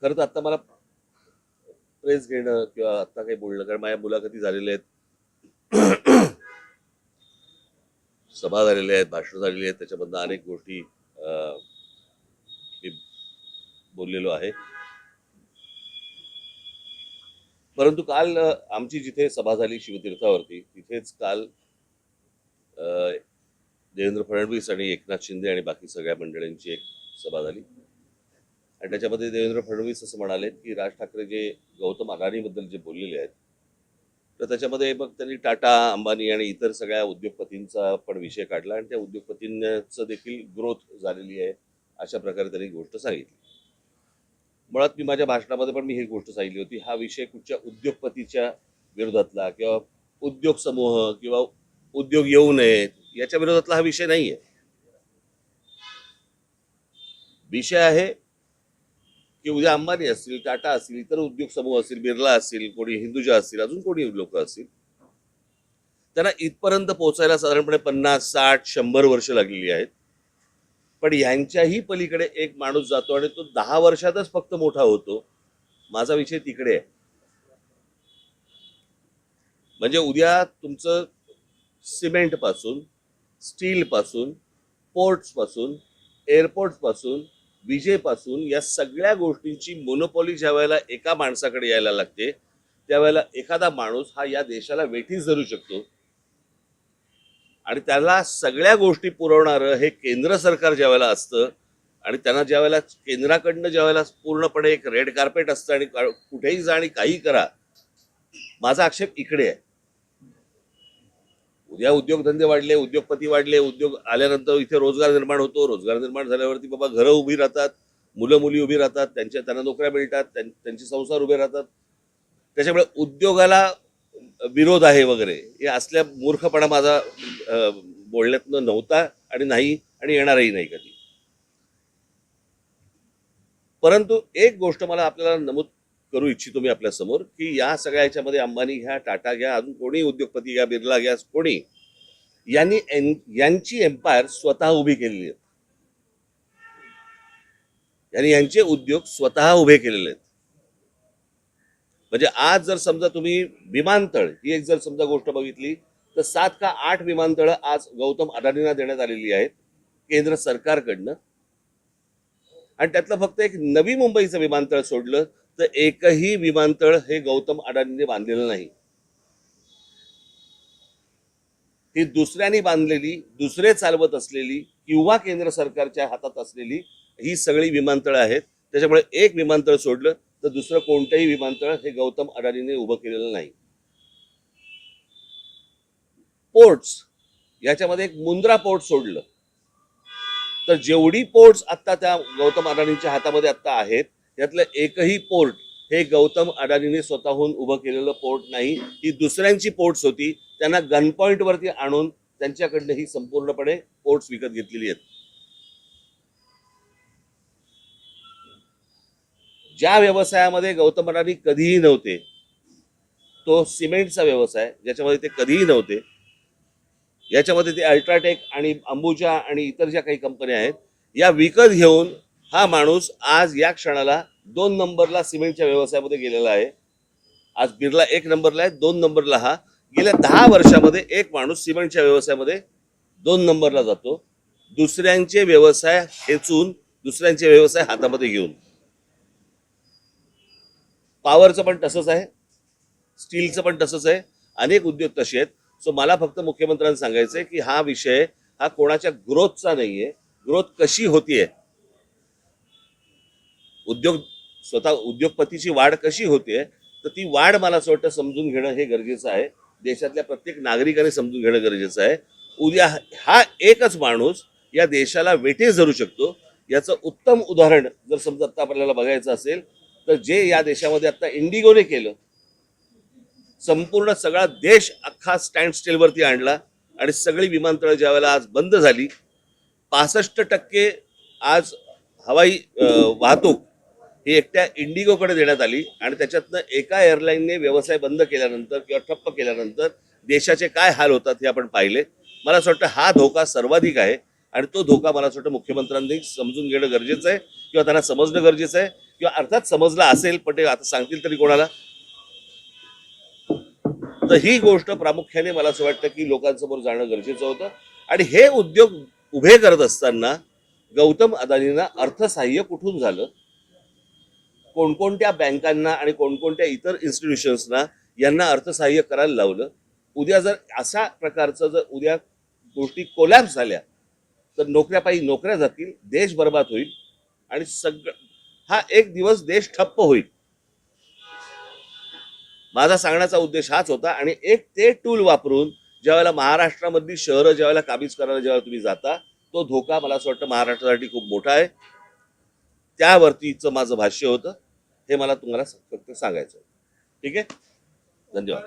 खरं तर आता मला प्रेस घेणं किंवा आता काही बोलणं, कारण माझ्या मुलाखती झालेल्या आहेत, सभा झालेल्या आहेत, भाषणं झालेली आहेत, त्याच्यामधनं अनेक गोष्टी मी बोललेलो आहे. परंतु काल आमची जिथे सभा झाली शिवतीर्थावरती, तिथेच काल देवेंद्र फडणवीस आणि एकनाथ शिंदे आणि बाकी सगळ्या मंडळींची एक सभा झाली आणि त्याच्यामध्ये देवेंद्र फडणवीस असं म्हणाले की राज ठाकरे जे गौतम अदानीबद्दल जे बोललेले आहेत, तर त्याच्यामध्ये मग त्यांनी टाटा, अंबानी आणि इतर सगळ्या उद्योगपतींचा पण विषय काढला आणि त्या उद्योगपतींचं देखील ग्रोथ झालेली आहे अशा प्रकारे त्यांनी गोष्ट सांगितली. मुळात मी माझ्या भाषणामध्ये पण मी ही गोष्ट सांगितली होती, हा विषय कुठच्या उद्योगपतीच्या विरोधातला किंवा उद्योग समूह किंवा उद्योग येऊ नयेत याच्या विरोधातला हा विषय नाहीये. विषय आहे की उद्या अंबानी असतील, टाटा असतील, इतर उद्योग समूह असतील, बिर्ला असतील, कोणी हिंदुजा असतील, अजून कोणी लोक असतील, त्यांना इथपर्यंत पोहोचायला साधारणपणे 50, 60, 100 वर्ष लागलेली आहेत. पण यांच्याही पलीकडे एक माणूस जातो आणि तो 10 वर्षातच फक्त मोठा होतो. माझा विषय तिकडे आहे. म्हणजे उद्या तुमचं सिमेंट पासून, स्टील पासून, पोर्ट्स पासून, एअरपोर्ट्स पासून, विजेपासून या सगळ्या गोष्टींची मोनोपॉली ज्या वेळेला एका माणसाकडे यायला लागते, त्यावेळेला एखादा माणूस हा या देशाला वेठीस धरू शकतो आणि त्याला सगळ्या गोष्टी पुरवणारं हे केंद्र सरकार ज्या वेळेला असतं आणि त्यांना ज्या वेळेला केंद्राकडनं ज्या वेळेला पूर्णपणे एक रेड कार्पेट असतं आणि कुठेही जा आणि काही करा, माझा आक्षेप इकडे आहे. उद्या उद्योगधंदे वाढले, उद्योगपती वाढले, उद्योग आल्यानंतर इथे रोजगार निर्माण होतो, रोजगार निर्माण झाल्यावरती बाबा घरं उभी राहतात, मुलं मुली उभी राहतात, त्यांना नोकऱ्या मिळतात, त्यांचे संसार उभे राहतात. त्याच्यामुळे उद्योगाला विरोध आहे वगैरे हे असल्या मूर्खपणा माझा बोलण्यातनं नव्हता आणि नाही आणि येणारही नाही कधी. परंतु एक गोष्ट मला आपल्याला नमूद करू इच्छितो मी आपल्या समोर की या सगळ्या ह्याच्यामध्ये अंबानी घ्या, टाटा घ्या, अजून कोणी उद्योगपती घ्या, बिर्ला घ्या, कोणी यांची एम्पायर स्वतः उभी केलेली आहेत. यांचे उद्योग स्वतः उभे केलेले आहेत. म्हणजे आज जर समजा तुम्ही विमानतळ ही एक जर समजा गोष्ट बघितली तर 7 का 8 विमानतळ आज गौतम अदानींना देण्यात आलेली आहेत केंद्र सरकारकडनं. आणि त्यातलं फक्त एक नवी मुंबईचं विमानतळ सोडलं तर एकही विमानतळ हे गौतम अदानींनी बांधलेलं नाही. ही दुसऱ्यांनी बांधलेली, दुसरे चालवत असलेली किंवा केंद्र सरकारच्या हातात असलेली ही सगळी विमानतळ आहेत. त्याच्यामुळे एक विमानतळ सोडलं तर दुसरं कोणतंही विमानतळ हे गौतम अदानीने उभं केलेलं नाही. पोर्ट्स याच्यामध्ये एक मुंद्रा पोर्ट सोडलं तर जेवढी पोर्ट्स आता त्या गौतम अदानींच्या हातामध्ये आता आहेत त्यातलं एकही पोर्ट हे गौतम अदानीने स्वतःहून उभं केलेलं पोर्ट नाही. ही दुसऱ्यांची पोर्ट्स होती, त्यांना गन पॉइंट वरती आणून त्यांच्याकडनं ही संपूर्णपणे पोर्ट्स विकत घेतलेली आहेत. ज्या व्यवसायामध्ये गौतम अदानी कधीही नव्हते तो सिमेंटचा व्यवसाय, ज्याच्यामध्ये ते कधीही नव्हते, याच्यामध्ये ते अल्ट्राटेक आणि अंबुजा आणि इतर ज्या काही कंपन्या आहेत या विकत घेऊन हा माणूस आज या क्षणाला 2 नंबरला सिमेंटच्या व्यवसायामध्ये गेलेला आहे. आज बिर्ला 1 नंबरला आहे, 2 नंबरला हा. गेल्या 10 वर्षामध्ये एक माणूस सिमेंटच्या व्यवसायामध्ये 2 नंबरला जातो, दुसऱ्यांचे व्यवसाय खेचून, दुसऱ्यांचे व्यवसाय हातामध्ये घेऊन. पॉवरचं पण तसंच आहे, स्टीलचं पण तसंच आहे, अनेक उद्योग तसे आहेत. सो मला फक्त मुख्यमंत्र्यांना सांगायचंय की हा विषय हा कोणाच्या ग्रोथचा नाहीये. ग्रोथ कशी होतीये, स्वतः उद्योगपतीची वाढ कशी होतीये, तर ती वाढ मला असं वाटतं समजून घेणं हे गरजेचं आहे. देशातल्या प्रत्येक नागरिकाने समजून घेणं गरजेचं आहे. उद्या हा एकच माणूस या देशाला वेठीस धरू शकतो याचं उत्तम उदाहरण जर समजा आता आपल्याला बघायचं असेल तर जे या देशामध्ये आता इंडिगोने केलं, संपूर्ण सगळा देश अख्खा स्टँड स्टिलवरती आणला आणि सगळी विमानतळ ज्या वेळेला आज बंद झाली, 65% आज हवाई वाहतूक ही एकट्या इंडिगोकडे देण्यात आली आणि त्याच्यातनं एका एअरलाईनने व्यवसाय बंद केल्यानंतर किंवा ठप्प केल्यानंतर देशाचे काय हाल होतात हे आपण पाहिले. मला असं वाटतं हा धोका सर्वाधिक आहे आणि तो धोका मला असं वाटतं मुख्यमंत्र्यांनी समजून घेणं गरजेचं आहे किंवा त्यांना समजणं गरजेचं आहे किंवा अर्थात समजला असेल पण ते आता सांगतील तरी कोणाला. तर ही गोष्ट प्रामुख्याने मला असं वाटतं की लोकांसमोर जाणं गरजेचं होतं. आणि हे उद्योग उभे करत असताना गौतम अदानींना अर्थसहाय्य कुठून झालं, कोणकोणत्या बँकांना आणि कोणकोणत्या इतर इन्स्टिट्यूशन्सना यांना अर्थसहाय्य करायला लावलं. उद्या जर अशा प्रकारचं जर उद्या गोष्टी कोलॅप्स झाल्या तर नोकऱ्यापायी नोकऱ्या जातील, देश बर्बाद होईल आणि सगळं हा एक दिवस देश ठप्प होईल. माझा सांगण्याचा उद्देश हाच होता. आणि एक ते टूल वापरून ज्यावेळेला महाराष्ट्रामधली शहरं ज्यावेळेला काबीज करायला ज्यावेळेला तुम्ही जाता, तो धोका मला असं वाटतं महाराष्ट्रासाठी खूप मोठा आहे. त्यावरतीचं माझं भाष्य होतं. हे मला तुम्हाला फक्त सांगायचं. ठीक आहे, धन्यवाद.